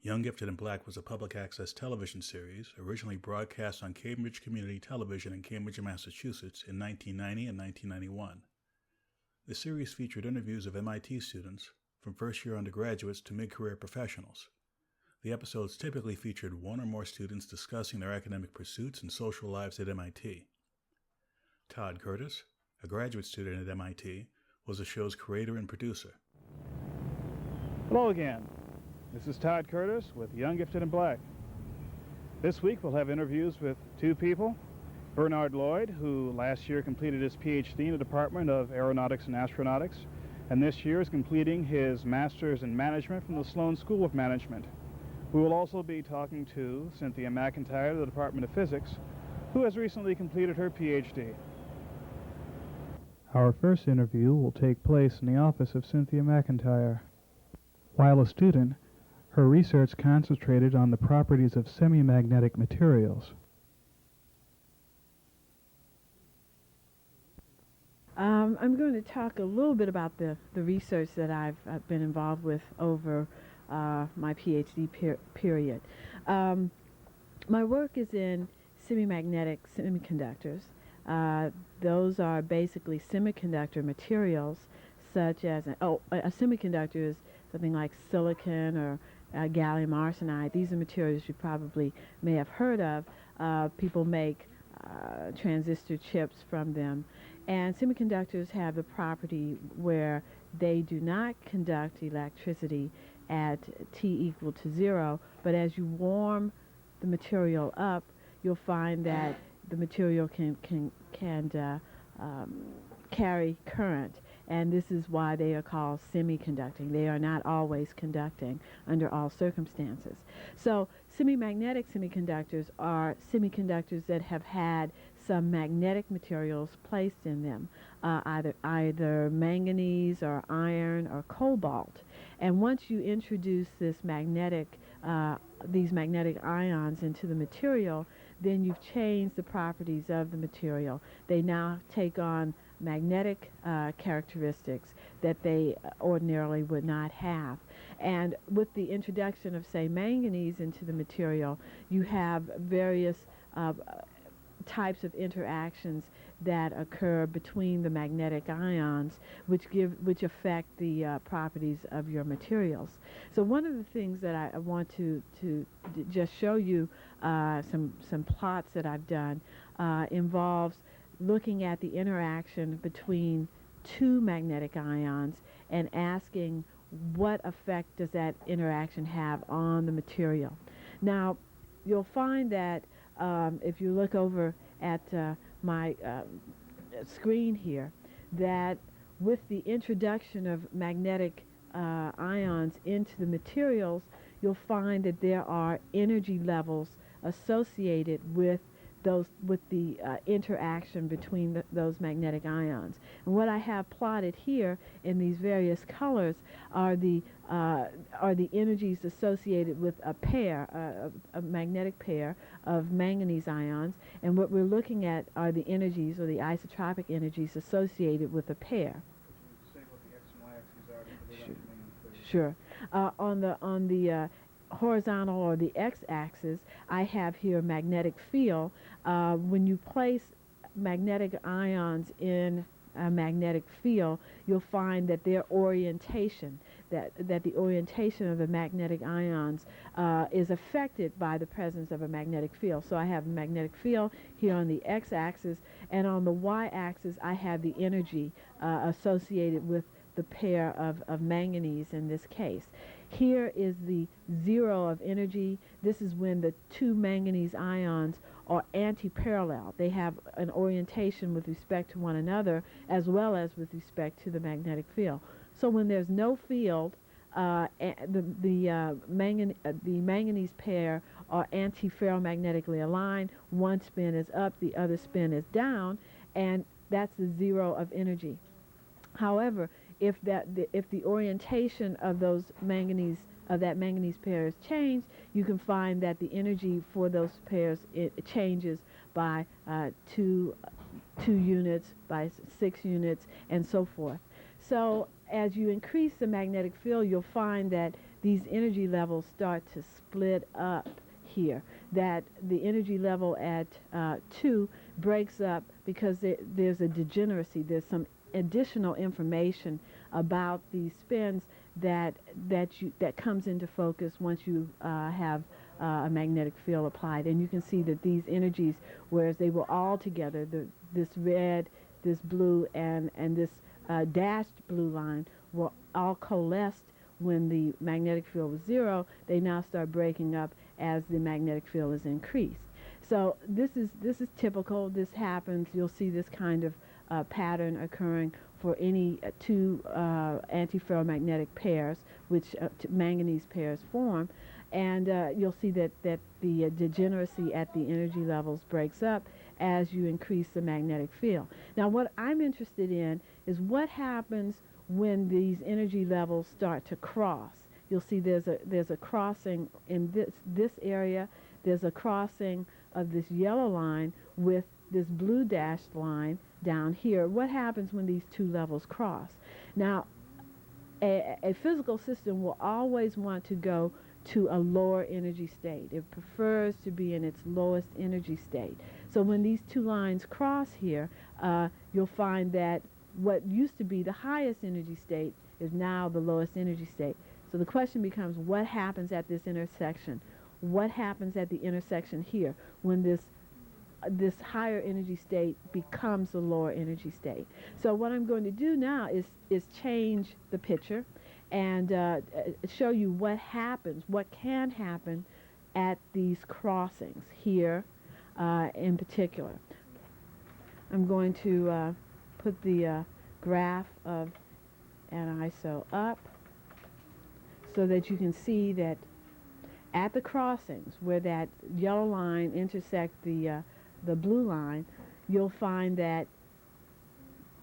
Young, Gifted, and Black was a public access television series originally broadcast on Cambridge Community Television in Cambridge, Massachusetts in 1990 and 1991. The series featured interviews of MIT students, from first-year undergraduates to mid-career professionals. The episodes typically featured one or more students discussing their academic pursuits and social lives at MIT. Todd Curtis, a graduate student at MIT, was the show's creator and producer. Hello again. This is Todd Curtis with Young, Gifted, and Black. This week we'll have interviews with two people. Bernard Loyd, who last year completed his PhD in the Department of Aeronautics and Astronautics, and this year is completing his Master's in Management from the Sloan School of Management. We will also be talking to Cynthia McIntyre of the Department of Physics, who has recently completed her PhD. Our first interview will take place in the office of Cynthia McIntyre. While a student, her research concentrated on the properties of semimagnetic materials. I'm going to talk a little bit about the research that I've been involved with over my PhD period. My work is in semimagnetic semiconductors. Those are basically semiconductor materials such as, a semiconductor is something like silicon or gallium arsenide. These are materials you probably may have heard of. People make transistor chips from them. And semiconductors have the property where they do not conduct electricity at T equal to 0, but as you warm the material up, you'll find that the material can carry current. And this is why they are called semiconducting. They are not always conducting under all circumstances. So semimagnetic semiconductors are semiconductors that have had some magnetic materials placed in them, either manganese or iron or cobalt. And once you introduce this these magnetic ions into the material, then you've changed the properties of the material. They now take on magnetic characteristics that they ordinarily would not have. And with the introduction of, say, manganese into the material, you have various types of interactions that occur between the magnetic ions, which affect the properties of your materials. So one of the things that I want to just show you some plots that I've done involves looking at the interaction between two magnetic ions and asking what effect does that interaction have on the material. Now, you'll find that if you look over at my screen here, that with the introduction of magnetic ions into the materials, you'll find that there are energy levels associated with the interaction between those magnetic ions. And what I have plotted here in these various colors are the energies associated with a magnetic pair of manganese ions, and what we're looking at are the energies, or the isotropic energies, associated with a pair. Say what the X and Y axes are. Sure. On the horizontal, or the x-axis, I have here magnetic field. When you place magnetic ions in a magnetic field, you'll find that their orientation, that the orientation of the magnetic ions is affected by the presence of a magnetic field. So I have a magnetic field here on the x-axis, and on the y-axis I have the energy associated with the pair of manganese in this case. Here is the 0 of energy. This is when the two manganese ions are anti-parallel. They have an orientation with respect to one another as well as with respect to the magnetic field. So when there's no field, the manganese pair are anti-ferromagnetically aligned. One spin is up, the other spin is down, and that's the 0 of energy. However, if the orientation of that manganese pair is changed, you can find that the energy for those pairs it changes by 2 units, by 6 units, and so forth. So as you increase the magnetic field, you'll find that these energy levels start to split up here, that the energy level at 2 breaks up because there's a degeneracy. There's some additional information about these spins that comes into focus once you have a magnetic field applied. And you can see that these energies, whereas they were all together, this red, this blue, and this dashed blue line were all coalesced when the magnetic field was 0. They now start breaking up as the magnetic field is increased. So this is typical. This happens. You'll see this kind of pattern occurring for any two antiferromagnetic pairs, which manganese pairs form, and you'll see that the degeneracy at the energy levels breaks up as you increase the magnetic field. Now, what I'm interested in is what happens when these energy levels start to cross. You'll see there's a crossing in this area. There's a crossing of this yellow line with this blue dashed line down here. What happens when these two levels cross? Now, a physical system will always want to go to a lower energy state. It prefers to be in its lowest energy state. So when these two lines cross here, you'll find that what used to be the highest energy state is now the lowest energy state. So the question becomes, what happens at this intersection? What happens at the intersection here when this higher energy state becomes the lower energy state? So what I'm going to do now is change the picture and show you what happens, what can happen at these crossings here in particular. I'm going to put the graph of an ISO up so that you can see that at the crossings where that yellow line intersects the blue line, you'll find that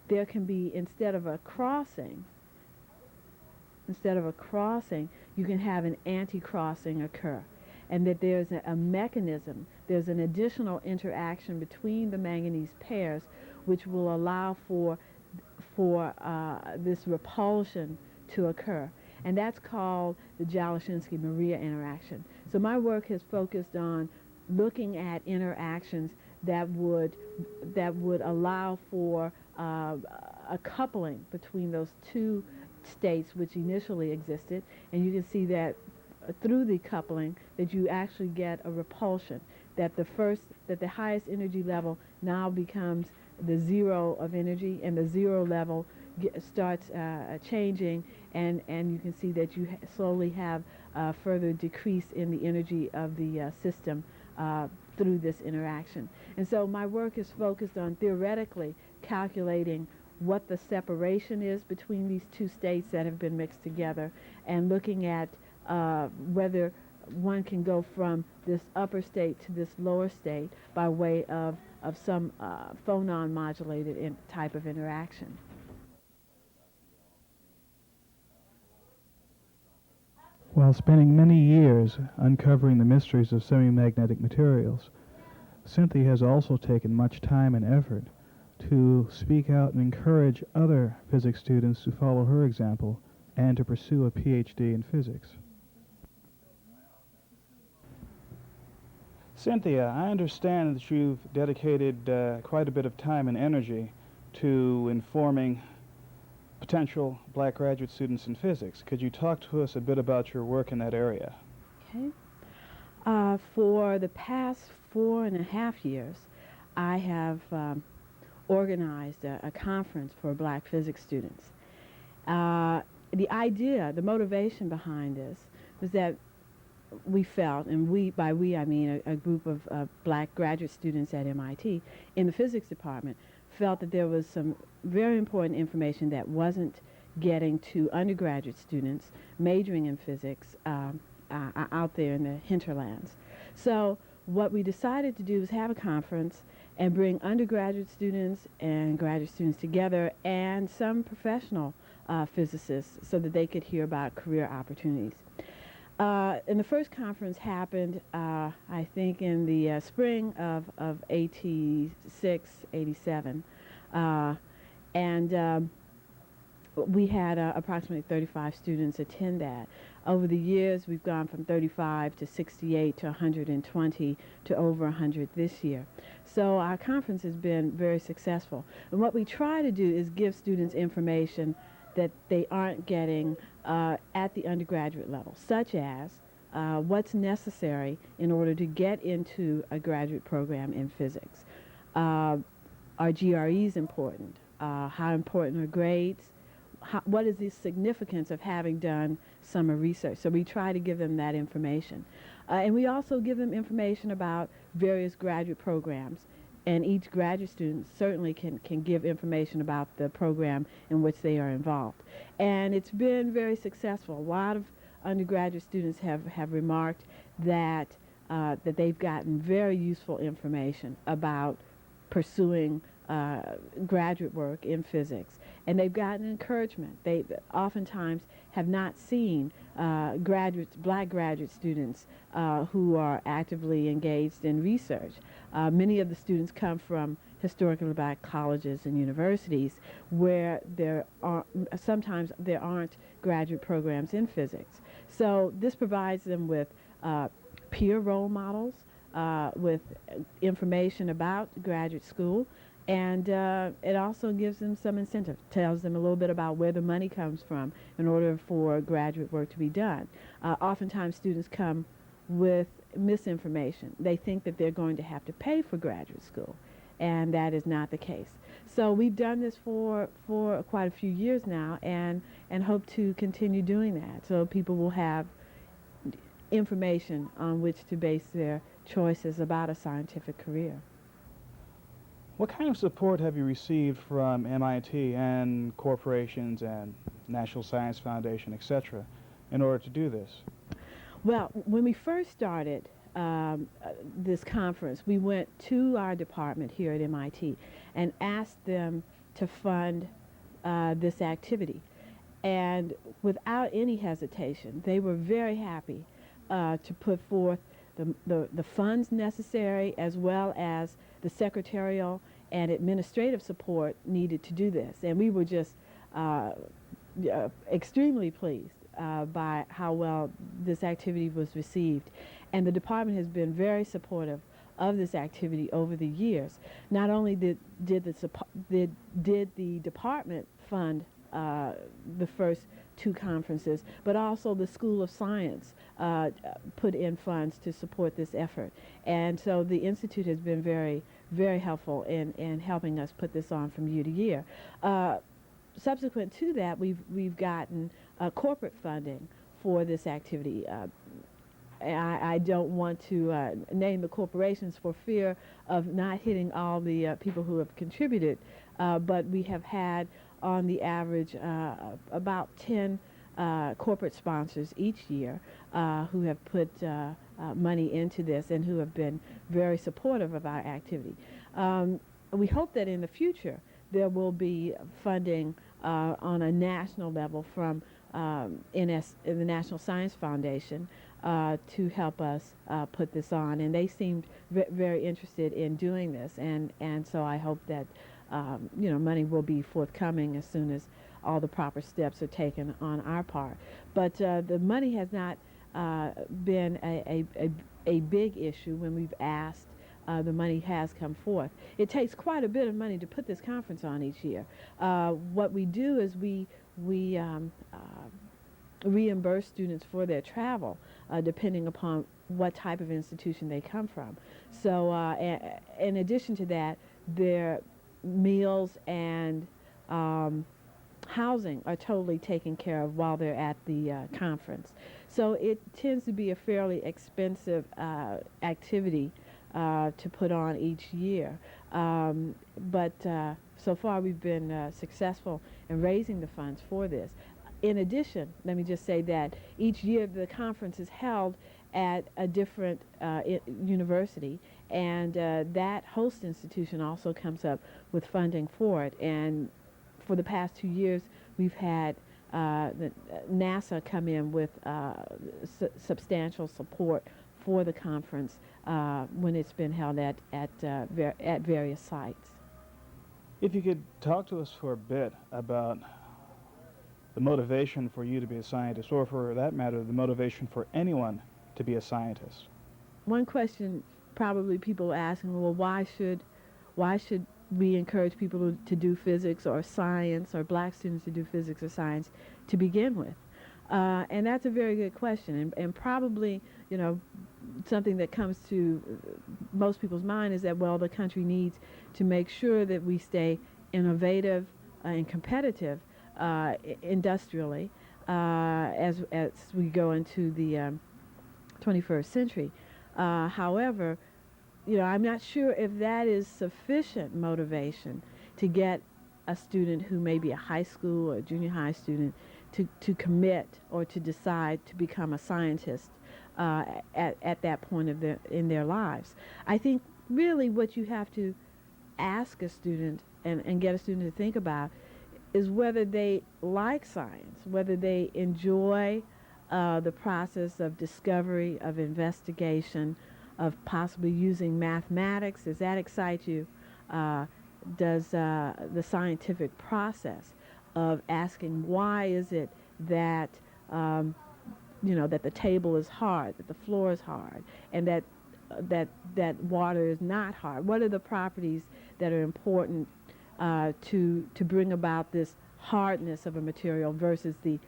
there can be, instead of a crossing, you can have an anti-crossing occur. And that there's a mechanism, there's an additional interaction between the manganese pairs which will allow for this repulsion to occur. And that's called the Jalashinsky-Maria interaction. So my work has focused on looking at interactions that would allow for a coupling between those two states which initially existed, and you can see that through the coupling that you actually get a repulsion, that the highest energy level now becomes the 0 of energy, and the 0 level starts changing, and you can see that you slowly have further decrease in the energy of the system through this interaction. And so my work is focused on theoretically calculating what the separation is between these two states that have been mixed together, and looking at whether one can go from this upper state to this lower state by way of some phonon modulated type of interaction. While spending many years uncovering the mysteries of semimagnetic materials, Cynthia has also taken much time and effort to speak out and encourage other physics students to follow her example and to pursue a PhD in physics. Cynthia, I understand that you've dedicated quite a bit of time and energy to informing potential black graduate students in physics. Could you talk to us a bit about your work in that area? Okay. For the past 4.5 years, I have organized a conference for black physics students. The idea, the motivation behind this was that we felt, and by we I mean a group of black graduate students at MIT in the physics department, felt that there was some very important information that wasn't getting to undergraduate students majoring in physics out there in the hinterlands. So what we decided to do was have a conference and bring undergraduate students and graduate students together and some professional physicists so that they could hear about career opportunities. And the first conference happened, I think, in the spring of 86, 87. And we had approximately 35 students attend that. Over the years, we've gone from 35 to 68 to 120 to over 100 this year. So our conference has been very successful. And what we try to do is give students information that they aren't getting at the undergraduate level, such as what's necessary in order to get into a graduate program in physics. Are GREs important? How important are grades? What is the significance of having done summer research? So we try to give them that information. And we also give them information about various graduate programs. And each graduate student certainly can give information about the program in which they are involved. And it's been very successful. A lot of undergraduate students have remarked that, that they've gotten very useful information about pursuing graduate work in physics, and they've gotten encouragement. They oftentimes have not seen black graduate students who are actively engaged in research. Many of the students come from historically black colleges and universities where sometimes there aren't graduate programs in physics. So this provides them with peer role models, with information about graduate school, and it also gives them some incentive, tells them a little bit about where the money comes from in order for graduate work to be done. Oftentimes students come with misinformation. They think that they're going to have to pay for graduate school, and that is not the case. So we've done this for quite a few years now, and hope to continue doing that, so people will have information on which to base their choices about a scientific career. What kind of support have you received from MIT and corporations and National Science Foundation, etc., in order to do this? Well, when we first started this conference, we went to our department here at MIT and asked them to fund this activity. And without any hesitation, they were very happy to put forth the funds necessary, as well as the secretarial and administrative support needed to do this. And we were just extremely pleased by how well this activity was received. And the department has been very supportive of this activity over the years. Not only did the department fund the first two conferences, but also the School of Science put in funds to support this effort. And so the Institute has been very, very helpful in helping us put this on from year to year. Subsequent to that, we've gotten corporate funding for this activity. I don't want to name the corporations for fear of not hitting all the people who have contributed, but we have had on the average about 10 corporate sponsors each year who have put money into this and who have been very supportive of our activity. We hope that in the future there will be funding on a national level from the National Science Foundation to help us put this on, and they seemed very interested in doing this, and so I hope that money will be forthcoming as soon as all the proper steps are taken on our part. But the money has not been a big issue when we've asked. The money has come forth. It takes quite a bit of money to put this conference on each year. What we do is we reimburse students for their travel, depending upon what type of institution they come from. So in addition to that, their meals and housing are totally taken care of while they're at the conference. So it tends to be a fairly expensive activity to put on each year. But so far we've been successful in raising the funds for this. In addition, let me just say that each year the conference is held at a different university, and that host institution also comes up with funding for it. And for the past 2 years, we've had NASA come in with substantial support for the conference when it's been held at various sites. If you could talk to us for a bit about the motivation for you to be a scientist, or for that matter, the motivation for anyone to be a scientist? One question probably people are asking, well, why should we encourage people to do physics or science, or black students to do physics or science to begin with? And that's a very good question, and probably, you know, something that comes to most people's mind is that, well, the country needs to make sure that we stay innovative and competitive industrially as we go into the 21st century. However, you know, I'm not sure if that is sufficient motivation to get a student who may be a high school or junior high student to commit or to decide to become a scientist at that point in their lives. I think really what you have to ask a student and get a student to think about is whether they like science, whether they enjoy the process of discovery, of investigation, of possibly using mathematics. Does that excite you? Does the scientific process of asking why is it that you know, that the table is hard, that the floor is hard, and that water is not hard? What are the properties that are important to bring about this hardness of a material versus the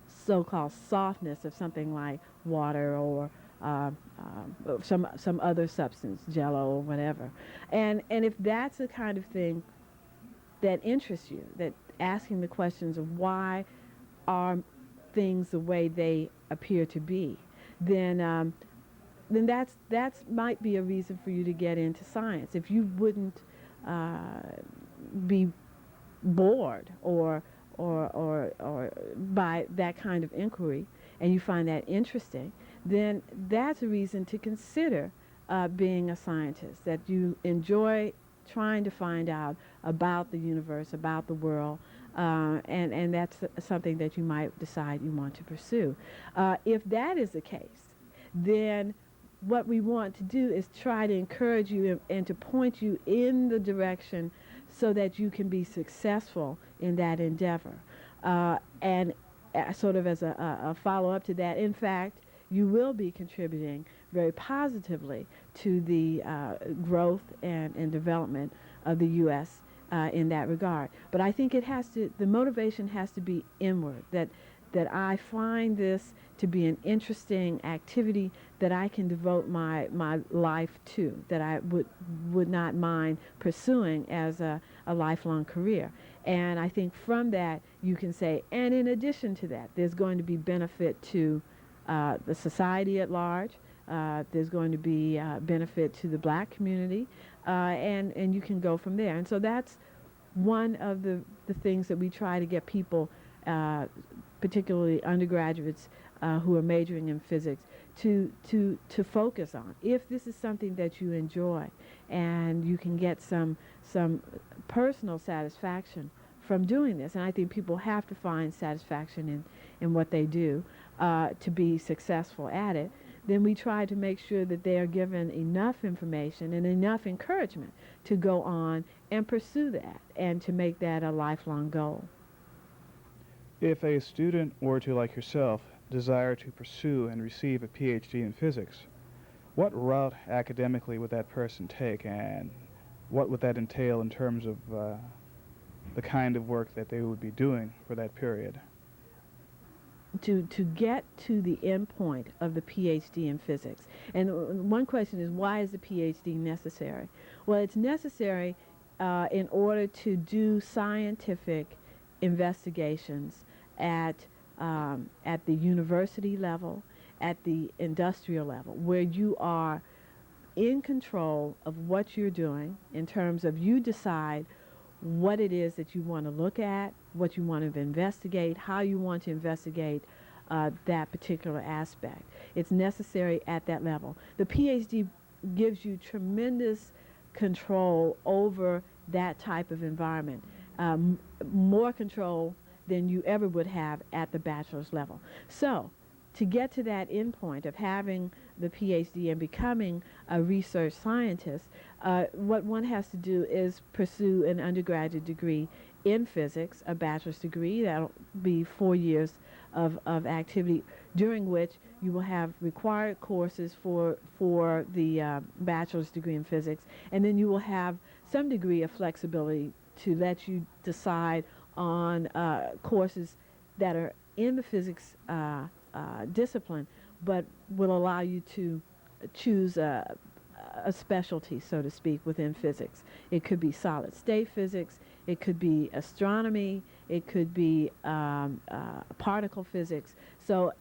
so-called softness of something like water or some other substance, jello or whatever? And if that's the kind of thing that interests you, that asking the questions of why are things the way they appear to be, then that's might be a reason for you to get into science. If you wouldn't be bored or by that kind of inquiry, and you find that interesting, then that's a reason to consider being a scientist, that you enjoy trying to find out about the universe, about the world, and that's something that you might decide you want to pursue. If that is the case, then what we want to do is try to encourage you and to point you in the direction so that you can be successful in that endeavor. And sort of as a follow-up to that, in fact, you will be contributing very positively to the growth and development of the U.S. In that regard. But I think the motivation has to be inward, that I find this to be an interesting activity that I can devote my life to, that I would not mind pursuing as a lifelong career. And I think from that you can say, and in addition to that, there's going to be benefit to the society at large. There's going to be benefit to the black community, and you can go from there. And so that's one of the things that we try to get people, particularly undergraduates who are majoring in physics, to focus on. If this is something that you enjoy and you can get some personal satisfaction from doing this, and I think people have to find satisfaction in what they do to be successful at it, then we try to make sure that they are given enough information and enough encouragement to go on and pursue that and to make that a lifelong goal. If a student were to, like yourself, desire to pursue and receive a PhD in physics, what route academically would that person take, and what would that entail in terms of the kind of work that they would be doing for that period? To get to the end point of the PhD in physics. And one question is, why is the PhD necessary? Well, it's necessary in order to do scientific investigations at the university level, at the industrial level, where you are in control of what you're doing in terms of you decide what it is that you want to look at, what you want to investigate, how you want to investigate that particular aspect. It's necessary at that level. The PhD gives you tremendous control over that type of environment, more control than you ever would have at the bachelor's level. So to get to that end point of having the PhD and becoming a research scientist, what one has to do is pursue an undergraduate degree in physics, a bachelor's degree. That'll be 4 years of activity, during which you will have required courses for the bachelor's degree in physics, and then you will have some degree of flexibility to let you decide on courses that are in the physics discipline, but will allow you to choose a specialty, so to speak, within physics. It could be solid state physics, it could be astronomy, it could be particle physics. So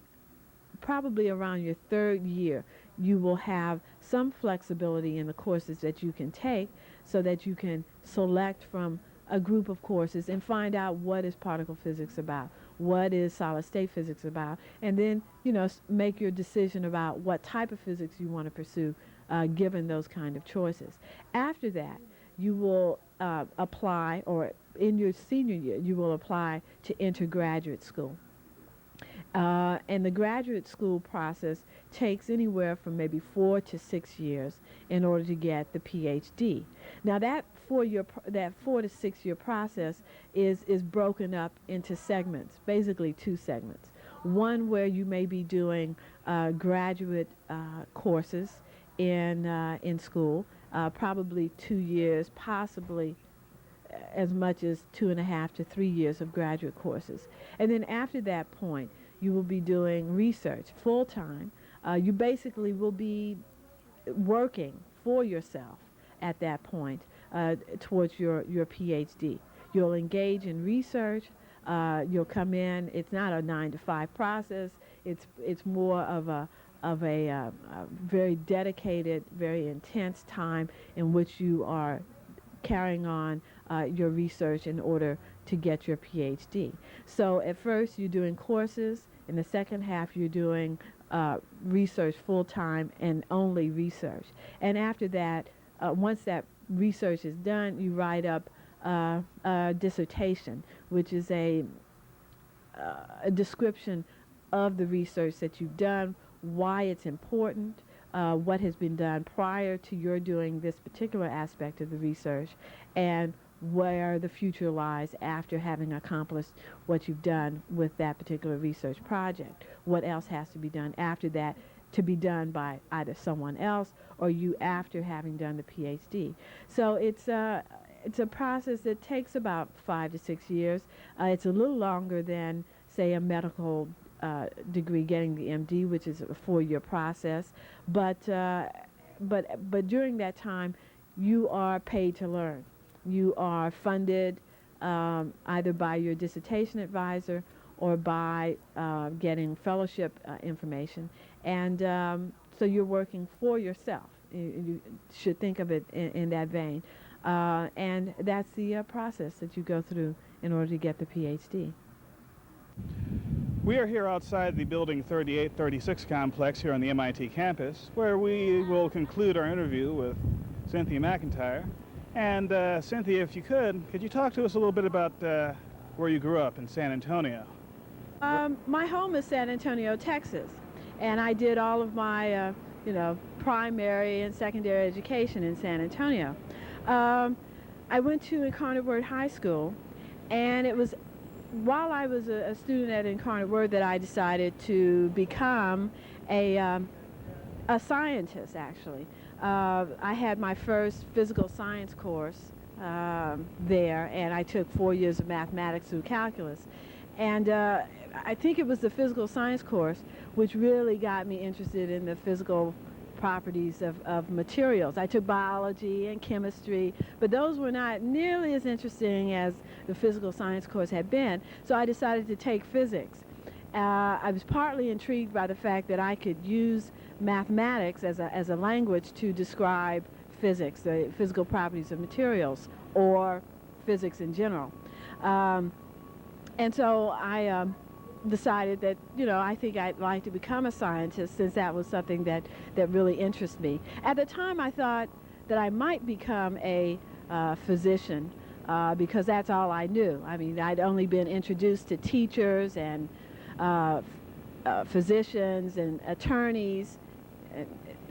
probably around your third year, you will have some flexibility in the courses that you can take, so that you can select from a group of courses and find out what is particle physics about, what is solid state physics about, and then, you know, make your decision about what type of physics you want to pursue, given those kind of choices. After that, you will apply, or in your senior year, you will apply to enter graduate school. And the graduate school process takes anywhere from maybe 4 to 6 years in order to get the PhD. Now that 4 to 6 year process is broken up into segments, basically 2 segments. One where you may be doing graduate courses in school, probably 2 years, possibly as much as 2.5 to 3 years of graduate courses. And then after that point, you will be doing research full-time. You basically will be working for yourself at that point towards your PhD. You'll engage in research. You'll come in. It's not a 9-to-5 process. It's more of a very dedicated, very intense time in which you are carrying on your research in order to get your PhD. So at first you're doing courses. In the second half you're doing research full-time and only research. And after that, once that research is done, you write up a dissertation, which is a description of the research that you've done, why it's important, what has been done prior to your doing this particular aspect of the research, and where the future lies after having accomplished what you've done with that particular research project. What else has to be done after that, to be done by either someone else or you after having done the PhD. So it's a process that takes about 5 to 6 years. It's a little longer than, say, a medical degree, getting the MD, which is a 4-year process. But during that time, you are paid to learn. You are funded either by your dissertation advisor or by getting fellowship information. And so you're working for yourself. You should think of it in that vein. And that's the process that you go through in order to get the PhD. We are here outside the Building 3836 complex here on the MIT campus, where we will conclude our interview with Cynthia McIntyre. And Cynthia, if you could you talk to us a little bit about where you grew up in San Antonio? My home is San Antonio, Texas, and I did all of my, primary and secondary education in San Antonio. I went to Incarnate Word High School, and it was while I was a student at Incarnate Word that I decided to become a scientist, actually. I had my first physical science course there, and I took 4 years of mathematics through calculus. And I think it was the physical science course which really got me interested in the physical properties of materials. I took biology and chemistry, but those were not nearly as interesting as the physical science course had been, so I decided to take physics. I was partly intrigued by the fact that I could use mathematics as a language to describe physics, the physical properties of materials, or physics in general. And so I decided that, I think I'd like to become a scientist, since that was something that really interests me. At the time, I thought that I might become a physician because that's all I knew. I mean, I'd only been introduced to teachers and physicians and attorneys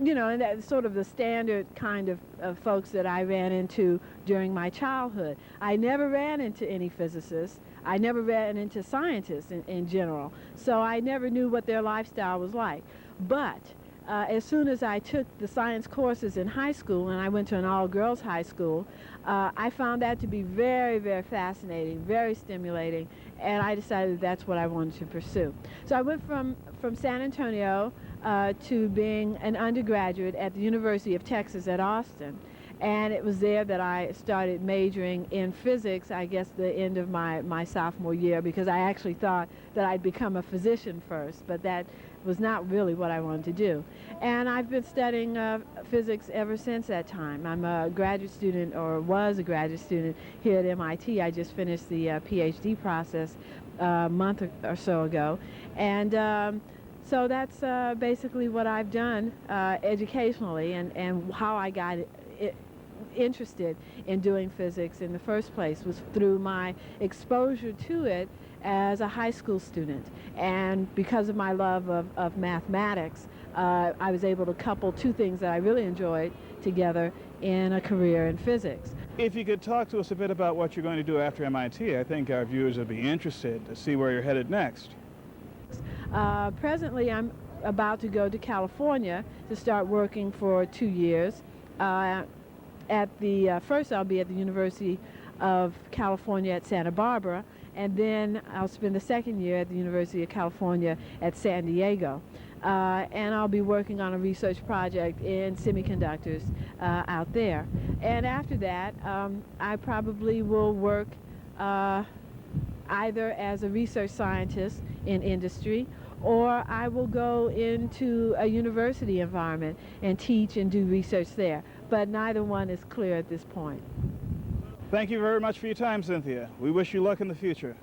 you know, and that's sort of the standard kind of folks that I ran into during my childhood. I never ran into any physicists. I never ran into scientists in general. So I never knew what their lifestyle was like. But as soon as I took the science courses in high school, and I went to an all-girls high school, I found that to be very, very fascinating, very stimulating, and I decided that's what I wanted to pursue. So I went from San Antonio to being an undergraduate at the University of Texas at Austin. And it was there that I started majoring in physics, I guess the end of my sophomore year, because I actually thought that I'd become a physician first, but that was not really what I wanted to do. And I've been studying physics ever since that time. I'm a graduate student, or was a graduate student, here at MIT. I just finished the PhD process a month or so ago. And so that's basically what I've done educationally, and how I got interested in doing physics in the first place was through my exposure to it as a high school student. And because of my love of mathematics, I was able to couple two things that I really enjoyed together in a career in physics. If you could talk to us a bit about what you're going to do after MIT, I think our viewers would be interested to see where you're headed next. Presently, I'm about to go to California to start working for 2 years. First I'll be at the University of California at Santa Barbara, and then I'll spend the second year at the University of California at San Diego. And I'll be working on a research project in semiconductors out there. And after that, I probably will work either as a research scientist in industry, or I will go into a university environment and teach and do research there. But neither one is clear at this point. Thank you very much for your time, Cynthia. We wish you luck in the future.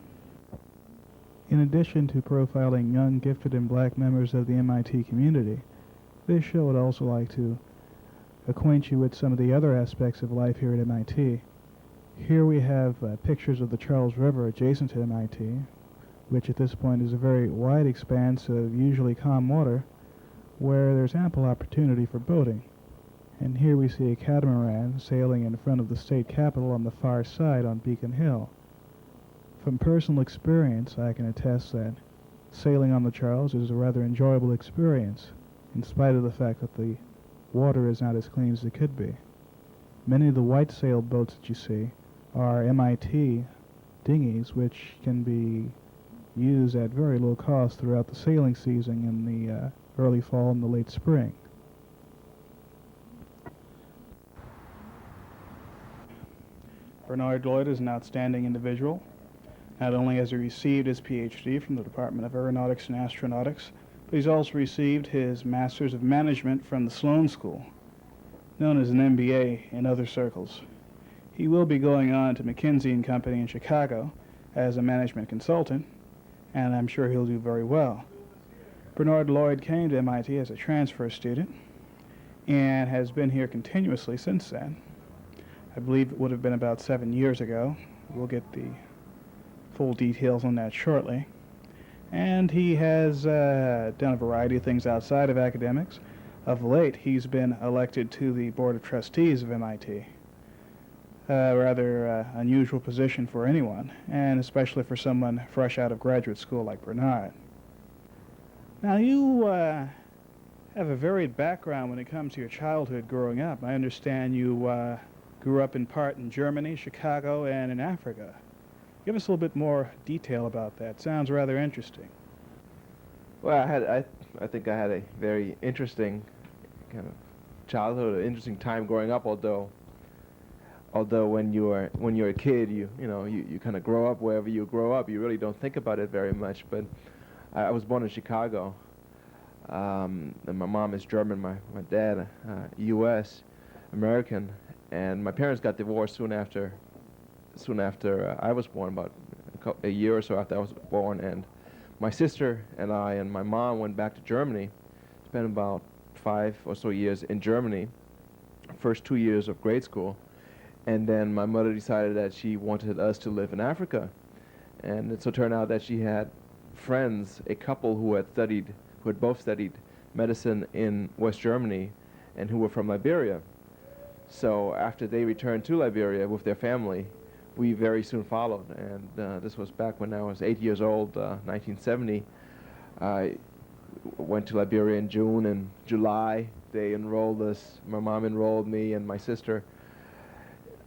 In addition to profiling young, gifted, and black members of the MIT community, this show would also like to acquaint you with some of the other aspects of life here at MIT. Here we have pictures of the Charles River adjacent to MIT, which at this point is a very wide expanse of usually calm water where there's ample opportunity for boating. And here we see a catamaran sailing in front of the state capitol on the far side on Beacon Hill. From personal experience, I can attest that sailing on the Charles is a rather enjoyable experience, in spite of the fact that the water is not as clean as it could be. Many of the white sail boats that you see are MIT dinghies, which can be used at very low cost throughout the sailing season in the early fall and the late spring. Bernard Loyd is an outstanding individual. Not only has he received his PhD from the Department of Aeronautics and Astronautics, but he's also received his Master's of Management from the Sloan School, known as an MBA in other circles. He will be going on to McKinsey & Company in Chicago as a management consultant, and I'm sure he'll do very well. Bernard Loyd came to MIT as a transfer student and has been here continuously since then. I believe it would have been about 7 years ago. We'll get the full details on that shortly. And he has done a variety of things outside of academics. Of late, he's been elected to the Board of Trustees of MIT. Rather unusual position for anyone, and especially for someone fresh out of graduate school like Bernard. Now, you have a varied background when it comes to your childhood growing up. I understand you grew up in part in Germany, Chicago, and in Africa. Give us a little bit more detail about that. Sounds rather interesting. Well, I think I had a very interesting kind of childhood, an interesting time growing up. Although when you're a kid, you kind of grow up wherever you grow up. You really don't think about it very much. But I was born in Chicago, and my mom is German. My dad, U.S. American, and my parents got divorced soon after I was born, about a year or so after I was born. And my sister and I and my mom went back to Germany, spent about 5 or so years in Germany, first 2 years of grade school. And then my mother decided that she wanted us to live in Africa. And it so turned out that she had friends, a couple who had both studied medicine in West Germany and who were from Liberia. So after they returned to Liberia with their family, we very soon followed. And this was back when I was 8 years old, 1970. I went to Liberia in June and July. They enrolled us, my mom enrolled me and my sister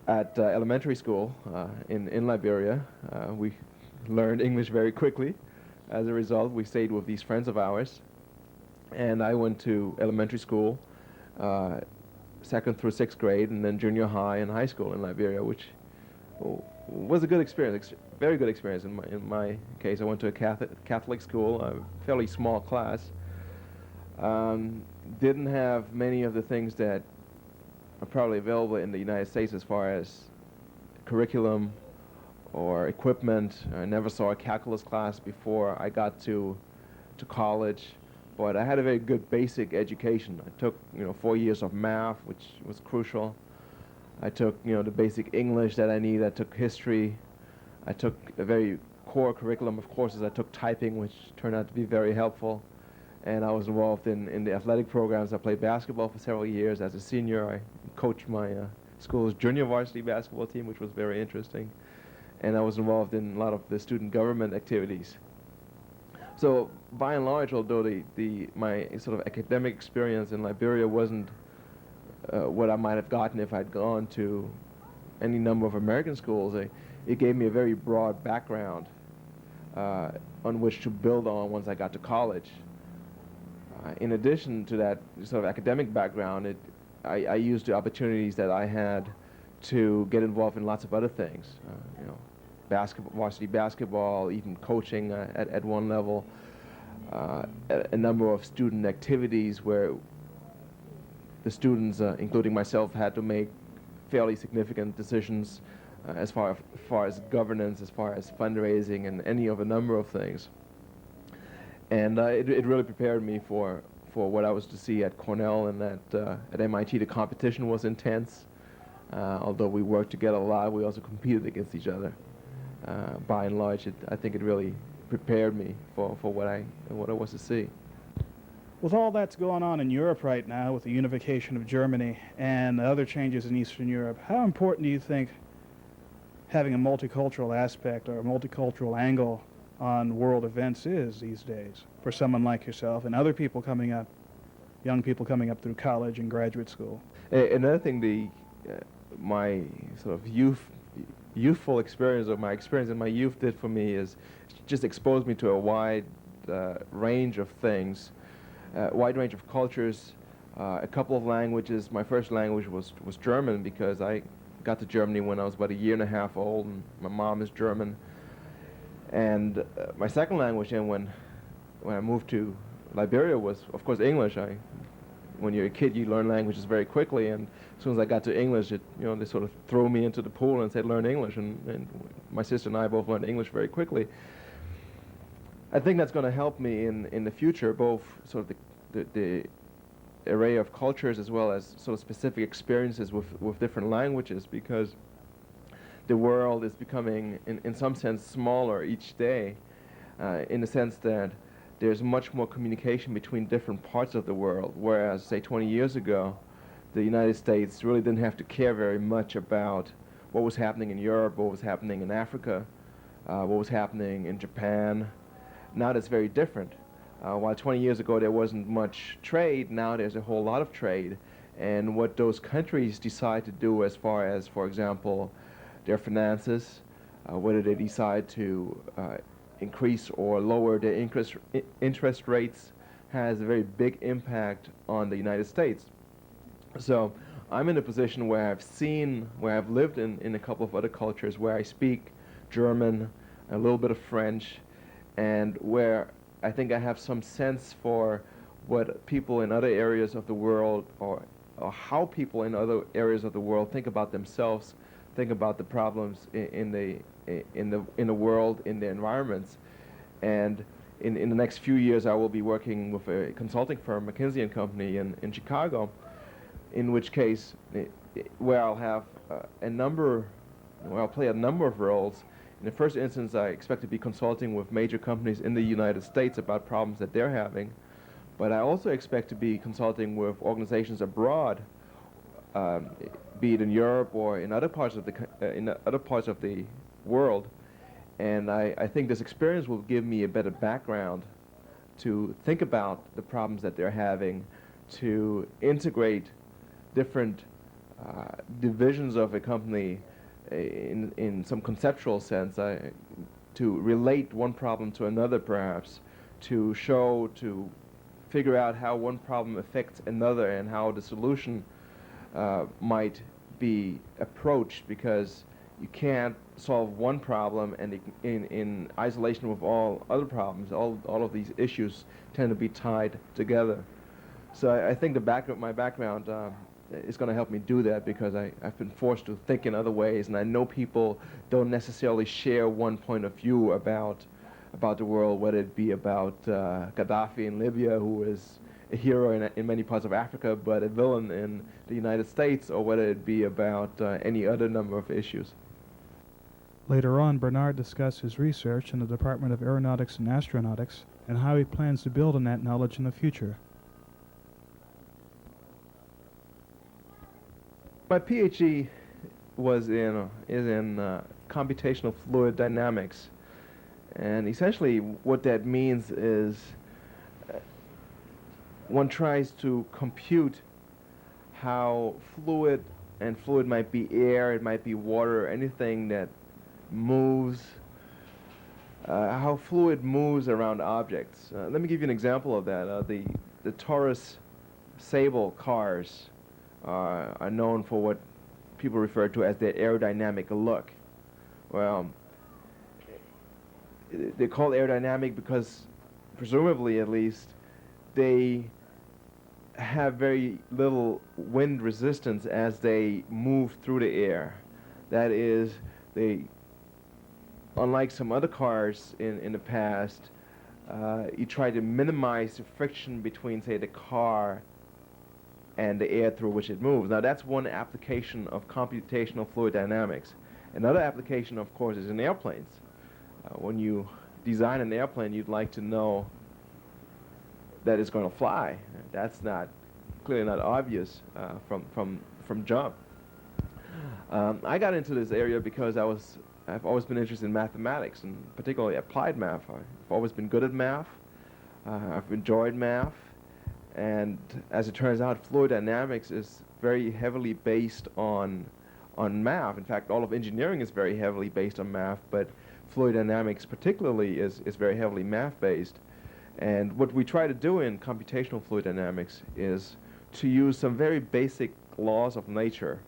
at elementary school in Liberia. We learned English very quickly. As a result, we stayed with these friends of ours. And I went to elementary school, 2nd through 6th grade, and then junior high and high school in Liberia, which was a good experience, very good experience. In my case, I went to a Catholic school, a fairly small class. Didn't have many of the things that are probably available in the United States as far as curriculum or equipment. I never saw a calculus class before I got to college, but I had a very good basic education. I took 4 years of math, which was crucial. I took the basic English that I needed. I took history. I took a very core curriculum of courses. I took typing, which turned out to be very helpful. And I was involved in the athletic programs. I played basketball for several years. As a senior, I coached my school's junior varsity basketball team, which was very interesting. And I was involved in a lot of the student government activities. So by and large, although my sort of academic experience in Liberia wasn't what I might have gotten if I'd gone to any number of American schools, it gave me a very broad background on which to build on once I got to college. In addition to that sort of academic background, I used the opportunities that I had to get involved in lots of other things. Basketball, varsity basketball, even coaching at one level, a number of student activities where the students, including myself, had to make fairly significant decisions as far as governance, as far as fundraising, and any of a number of things. And it really prepared me for what I was to see at Cornell and at MIT. The competition was intense. Although we worked together a lot, we also competed against each other. By and large, I think it really prepared me for what I was to see. With all that's going on in Europe right now, with the unification of Germany and other changes in Eastern Europe, how important do you think having a multicultural aspect or a multicultural angle on world events is these days for someone like yourself and other people coming up, young people coming up through college and graduate school? Another thing, my sort of youthful experience, or my experience in my youth did for me, is just exposed me to a wide range of things, wide range of cultures, a couple of languages. My first language was German, because I got to Germany when I was about a year and a half old, and my mom is German. And my second language, and when I moved to Liberia, was, of course, English. When you're a kid, you learn languages very quickly, and as soon as I got to English, they sort of threw me into the pool and said, learn English, and my sister and I both learned English very quickly. I think that's going to help me in the future, both sort of the array of cultures as well as sort of specific experiences with different languages, because the world is becoming, in some sense, smaller each day, in the sense that there's much more communication between different parts of the world, whereas, say, 20 years ago, the United States really didn't have to care very much about what was happening in Europe, what was happening in Africa, what was happening in Japan. Now that's very different. While 20 years ago there wasn't much trade, now there's a whole lot of trade. And what those countries decide to do as far as, for example, their finances, whether they decide to increase or lower their interest rates, has a very big impact on the United States. So I'm in a position where I've lived in a couple of other cultures where I speak German, a little bit of French, and where I think I have some sense for what people in other areas of the world, or how people in other areas of the world think about themselves, think about the problems in the world, in their environments. And in the next few years, I will be working with a consulting firm, McKinsey & Company in Chicago, in which case, where I'll have I'll play a number of roles. In the first instance, I expect to be consulting with major companies in the United States about problems that they're having, But I also expect to be consulting with organizations abroad, be it in Europe or in other parts of the world. And I think this experience will give me a better background to think about the problems that they're having, to integrate different divisions of a company in some conceptual sense, to relate one problem to another perhaps, to figure out how one problem affects another and how the solution might be approached, because you can't solve one problem and in isolation with all other problems. All of these issues tend to be tied together. So I think my background is going to help me do that, because I've been forced to think in other ways, and I know people don't necessarily share one point of view about the world, whether it be about Gaddafi in Libya, who is a hero in many parts of Africa, but a villain in the United States, or whether it be about any other number of issues. Later on, Bernard discussed his research in the Department of Aeronautics and Astronautics and how he plans to build on that knowledge in the future. My PhD is in computational fluid dynamics, and essentially what that means is one tries to compute how fluid might be air, it might be water, anything that moves, how fluid moves around objects. Let me give you an example of that. The Taurus Sable cars are known for what people refer to as their aerodynamic look. Well, they're called aerodynamic because, presumably at least, they have very little wind resistance as they move through the air. That is, unlike some other cars in the past, you try to minimize the friction between, say, the car and the air through which it moves. Now, that's one application of computational fluid dynamics. Another application, of course, is in airplanes. When you design an airplane, you'd like to know that it's going to fly. That's clearly not obvious from jump. I got into this area because I've always been interested in mathematics, and particularly applied math. I've always been good at math. I've enjoyed math. And as it turns out, fluid dynamics is very heavily based on math. In fact, all of engineering is very heavily based on math, but fluid dynamics particularly is very heavily math-based. And what we try to do in computational fluid dynamics is to use some very basic laws of nature,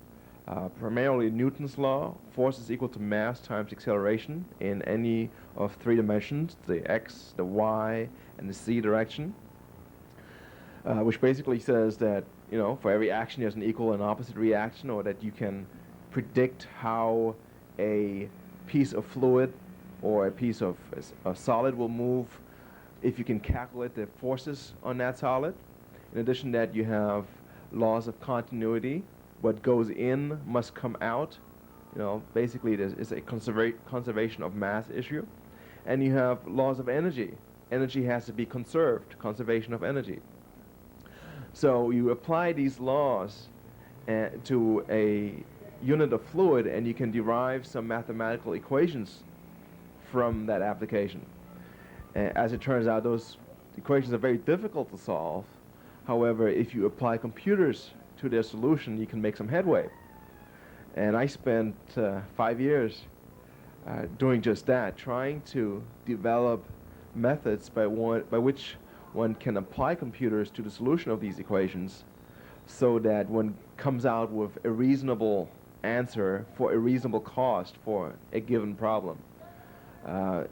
primarily Newton's law, force is equal to mass times acceleration in any of three dimensions, the x, the y, and the z direction. Which basically says that, for every action there's an equal and opposite reaction, or that you can predict how a piece of fluid or a piece of a solid will move if you can calculate the forces on that solid. In addition to that, you have laws of continuity. What goes in must come out. Basically it's a conservation of mass issue. And you have laws of energy. Energy has to be conserved, conservation of energy. So you apply these laws to a unit of fluid, and you can derive some mathematical equations from that application. As it turns out, those equations are very difficult to solve. However, if you apply computers to their solution, you can make some headway. And I spent 5 years doing just that, trying to develop methods by which one can apply computers to the solution of these equations, so that one comes out with a reasonable answer for a reasonable cost for a given problem.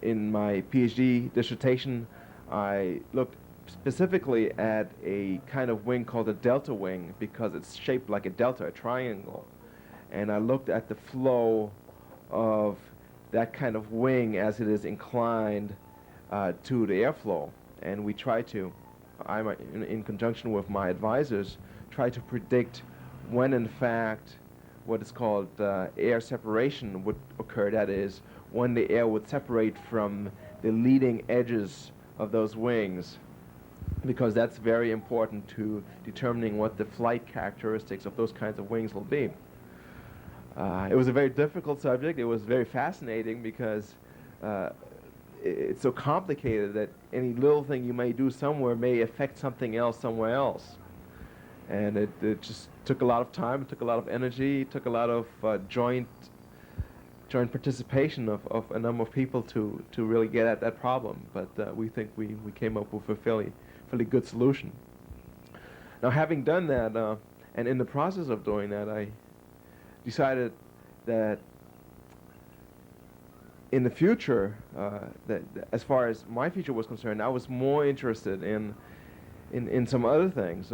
In my PhD dissertation, I looked specifically at a kind of wing called a delta wing, because it's shaped like a delta, a triangle. And I looked at the flow of that kind of wing as it is inclined to the airflow. And we try to, in conjunction with my advisors, try to predict when in fact what is called air separation would occur. That is, when the air would separate from the leading edges of those wings. because that's very important to determining what the flight characteristics of those kinds of wings will be. It was a very difficult subject. It was very fascinating because it's so complicated that any little thing you may do somewhere may affect something else somewhere else. And it just took a lot of time, it took a lot of energy, it took a lot of joint participation of a number of people to really get at that problem. But we think we came up with a fairly good solution. Now, having done that, and in the process of doing that, I decided that in the future, that as far as my future was concerned, I was more interested in some other things.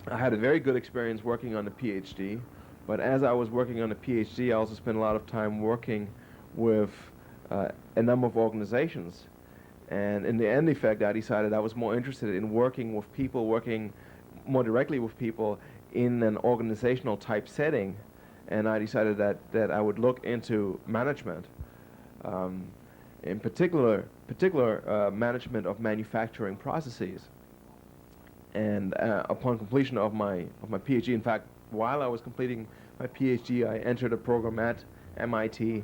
I had a very good experience working on the PhD, but as I was working on the PhD, I also spent a lot of time working with a number of organizations. And in the end effect, I decided I was more interested in working with people, working more directly with people in an organizational type setting. And I decided that I would look into management, in particular management of manufacturing processes. And upon completion of my PhD, in fact, while I was completing my PhD, I entered a program at MIT,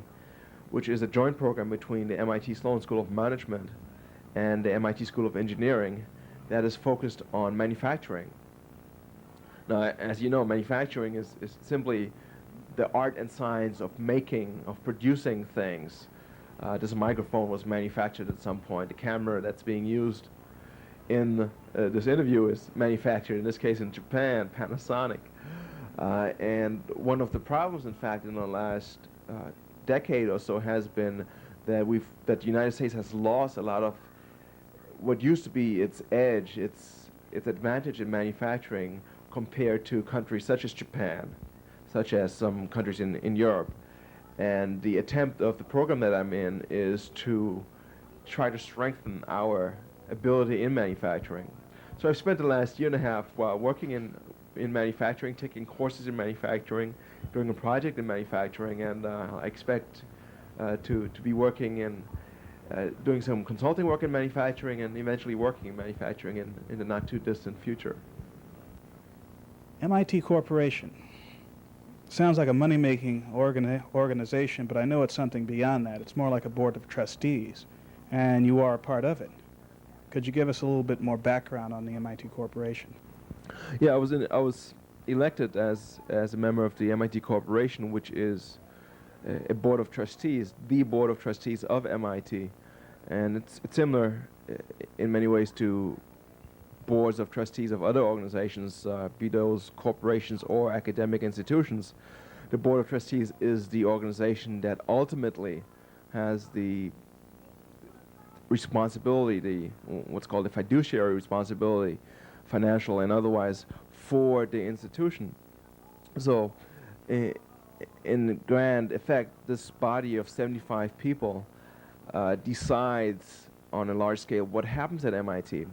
which is a joint program between the MIT Sloan School of Management and the MIT School of Engineering that is focused on manufacturing. Now, as you know, manufacturing is simply the art and science of making, of producing things. This microphone was manufactured at some point. The camera that's being used in this interview is manufactured, in this case in Japan, Panasonic. And one of the problems, in fact, in the last decade or so has been that the United States has lost a lot of what used to be its edge, its advantage in manufacturing compared to countries such as Japan, such as some countries in Europe. And the attempt of the program that I'm in is to try to strengthen our ability in manufacturing. So I've spent the last year and a half while working in manufacturing, taking courses in manufacturing, doing a project in manufacturing, and I expect to be working in doing some consulting work in manufacturing and eventually working in manufacturing in the not too distant future. MIT Corporation. Sounds like a money-making organization, but I know it's something beyond that. It's more like a board of trustees, and you are a part of it. Could you give us a little bit more background on the MIT Corporation? Yeah, I was elected as a member of the MIT Corporation, which is a board of trustees, the board of trustees of MIT, and it's similar in many ways to boards of trustees of other organizations, be those corporations or academic institutions. The board of trustees is the organization that ultimately has the responsibility, what's called the fiduciary responsibility, financial and otherwise, for the institution. So in grand effect, this body of 75 people decides on a large scale what happens at MIT.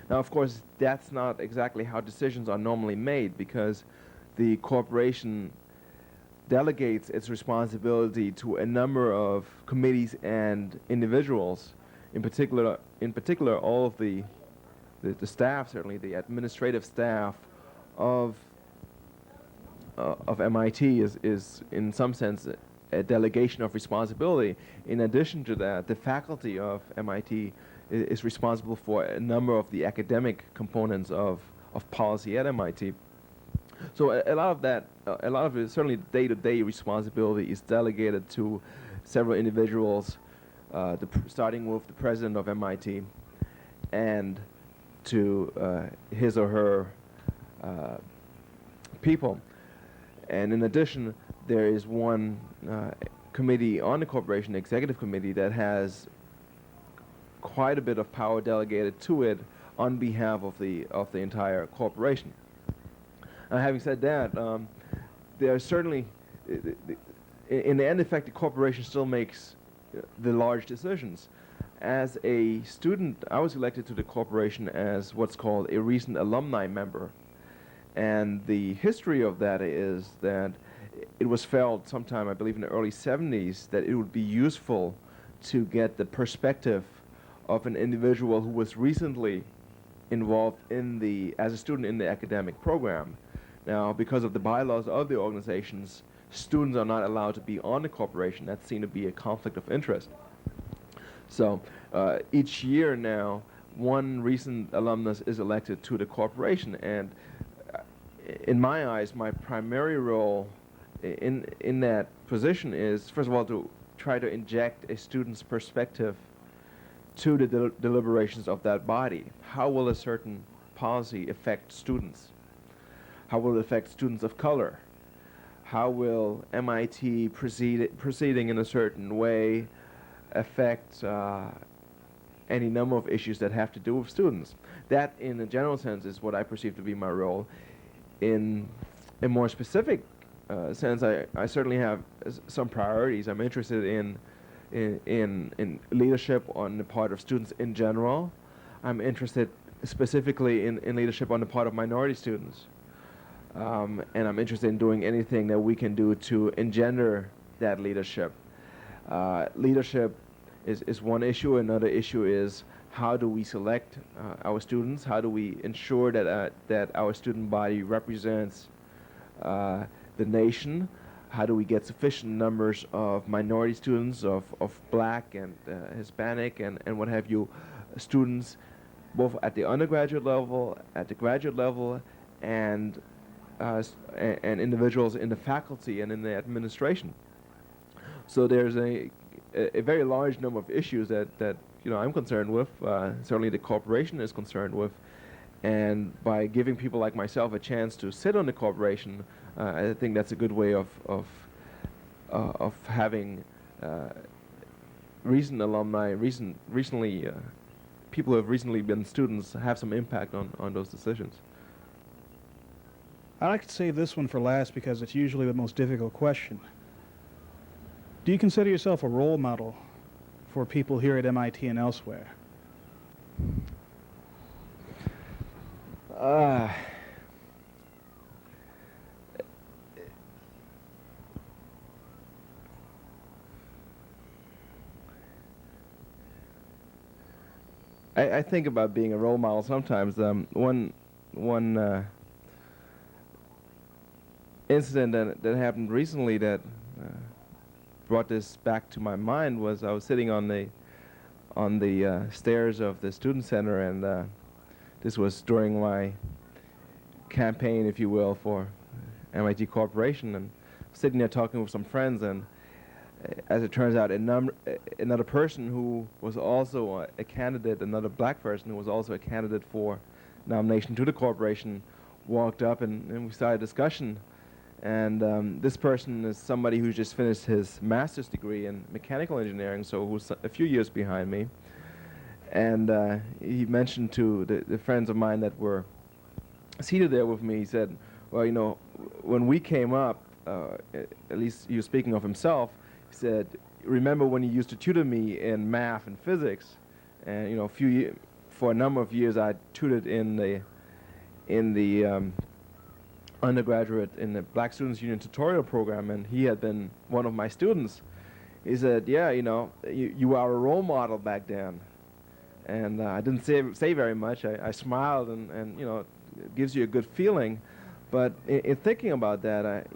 Now, of course, that's not exactly how decisions are normally made, because the corporation delegates its responsibility to a number of committees and individuals. In particular, all of the staff, certainly the administrative staff of MIT is in some sense a delegation of responsibility. In addition to that, the faculty of MIT is responsible for a number of the academic components of policy at MIT. So a lot of it, certainly day-to-day responsibility is delegated to several individuals, starting with the president of MIT and to his or her people. And in addition, there is one committee on the corporation, the executive committee, that has quite a bit of power delegated to it on behalf of the entire corporation. Having said that, there are certainly, in the end effect, the corporation still makes the large decisions. As a student, I was elected to the corporation as what's called a recent alumni member. And the history of that is that it was felt sometime, I believe in the early 70s, that it would be useful to get the perspective of an individual who was recently involved as a student in the academic program. Now, because of the bylaws of the organizations, students are not allowed to be on the corporation. That's seen to be a conflict of interest. So each year now, one recent alumnus is elected to the corporation, and in my eyes, my primary role in that position is, first of all, to try to inject a student's perspective to the deliberations of that body. How will a certain policy affect students? How will it affect students of color? How will MIT proceeding in a certain way affect any number of issues that have to do with students? That, in a general sense, is what I perceive to be my role. In a more specific sense, I certainly have some priorities. I'm interested in leadership on the part of students in general. I'm interested specifically in leadership on the part of minority students. And I'm interested in doing anything that we can do to engender that leadership. Leadership is one issue. Another issue is, how do we select our students? How do we ensure that our student body represents the nation? How do we get sufficient numbers of minority students, of black and Hispanic and what have you, students, both at the undergraduate level, at the graduate level, and individuals in the faculty and in the administration. So there's a very large number of issues that I'm concerned with. Certainly the corporation is concerned with, and by giving people like myself a chance to sit on the corporation, I think that's a good way of having recent alumni, recently people who have recently been students have some impact on those decisions. I like to save this one for last because it's usually the most difficult question. Do you consider yourself a role model for people here at MIT and elsewhere? I think about being a role model sometimes. One incident that happened recently that brought this back to my mind was I was sitting on the stairs of the student center, and this was during my campaign, if you will, for MIT Corporation, and sitting there talking with some friends, and as it turns out, another person who was also a candidate, another black person who was also a candidate for nomination to the corporation, walked up and we started a discussion. And this person is somebody who just finished his master's degree in mechanical engineering, so who's a few years behind me. And he mentioned to the friends of mine that were seated there with me, he said, well, when we came up, at least he was speaking of himself, he said, remember when you used to tutor me in math and physics? And for a number of years I tutored in the undergraduate in the Black Students Union tutorial program, and he had been one of my students. He said, yeah, you were a role model back then. And I didn't say very much. I smiled, and it gives you a good feeling. But in thinking about that,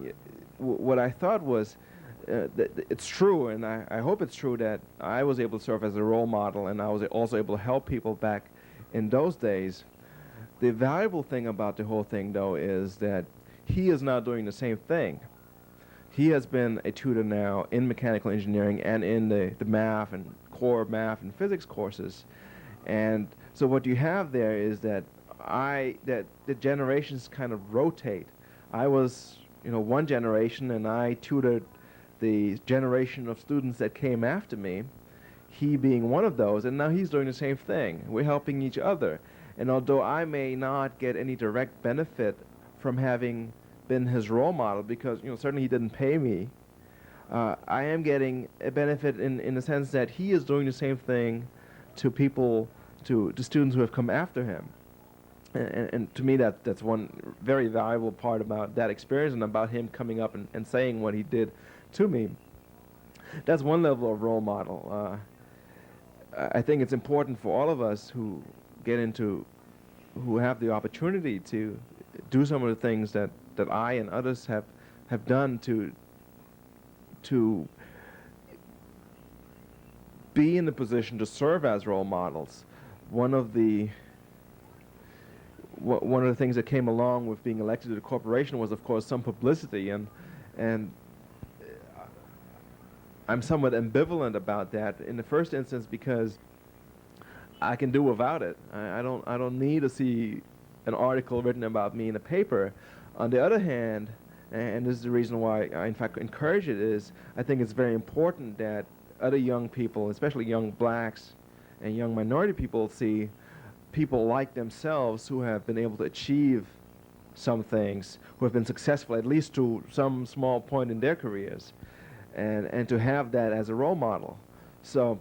what I thought was, it's true, and I hope it's true, that I was able to serve as a role model, and I was also able to help people back in those days. The valuable thing about the whole thing, though, is that he is now doing the same thing. He has been a tutor now in mechanical engineering and in the math and core math and physics courses. And so what you have there is that the generations kind of rotate. I was, one generation, and I tutored the generation of students that came after me, he being one of those, and now he's doing the same thing. We're helping each other. And although I may not get any direct benefit from having been his role model, because certainly he didn't pay me, I am getting a benefit in the sense that he is doing the same thing to people, to students who have come after him. And to me, that's one very valuable part about that experience and about him coming up and saying what he did to me. That's one level of role model. I think it's important for all of us who get into who have the opportunity to do some of the things that I and others have done to be in the position to serve as role models. One of the things that came along with being elected to the corporation was, of course, some publicity, and I'm somewhat ambivalent about that. In the first instance, because I can do without it. I don't need to see an article written about me in a paper. On the other hand, and this is the reason why I in fact encourage it, is I think it's very important that other young people, especially young blacks and young minority people, see people like themselves who have been able to achieve some things, who have been successful at least to some small point in their careers, and to have that as a role model. So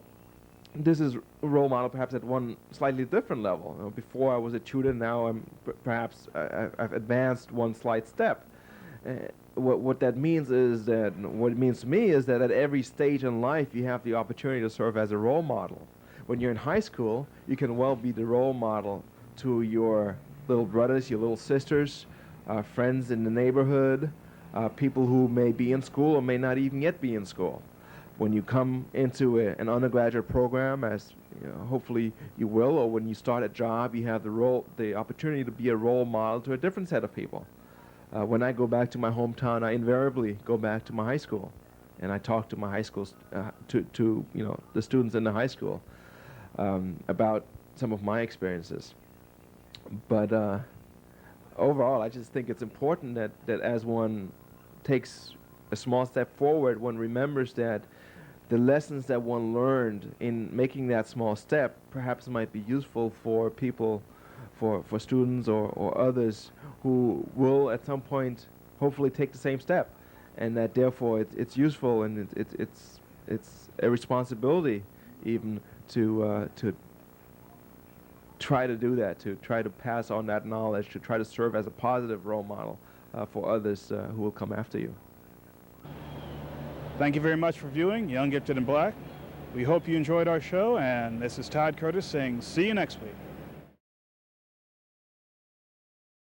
this is a role model perhaps at one slightly different level. You know, before I was a tutor, now I'm perhaps I've advanced one slight step. What that means is that, what it means to me is that at every stage in life you have the opportunity to serve as a role model. When you're in high school, you can well be the role model to your little brothers, your little sisters, friends in the neighborhood, people who may be in school or may not even yet be in school. When you come into an undergraduate program, as you know, hopefully you will, or when you start a job, you have the opportunity to be a role model to a different set of people. When I go back to my hometown, I invariably go back to my high school, and I talk to my high school, to you know, the students in the high school about some of my experiences. But overall, I just think it's important that as one takes a small step forward, one remembers that the lessons that one learned in making that small step perhaps might be useful for people, for students or others who will at some point hopefully take the same step, and that therefore it's useful, and it's a responsibility even to try to do that, to try to pass on that knowledge, to try to serve as a positive role model for others who will come after you. Thank you very much for viewing Young, Gifted, and Black. We hope you enjoyed our show, and this is Todd Curtis saying see you next week.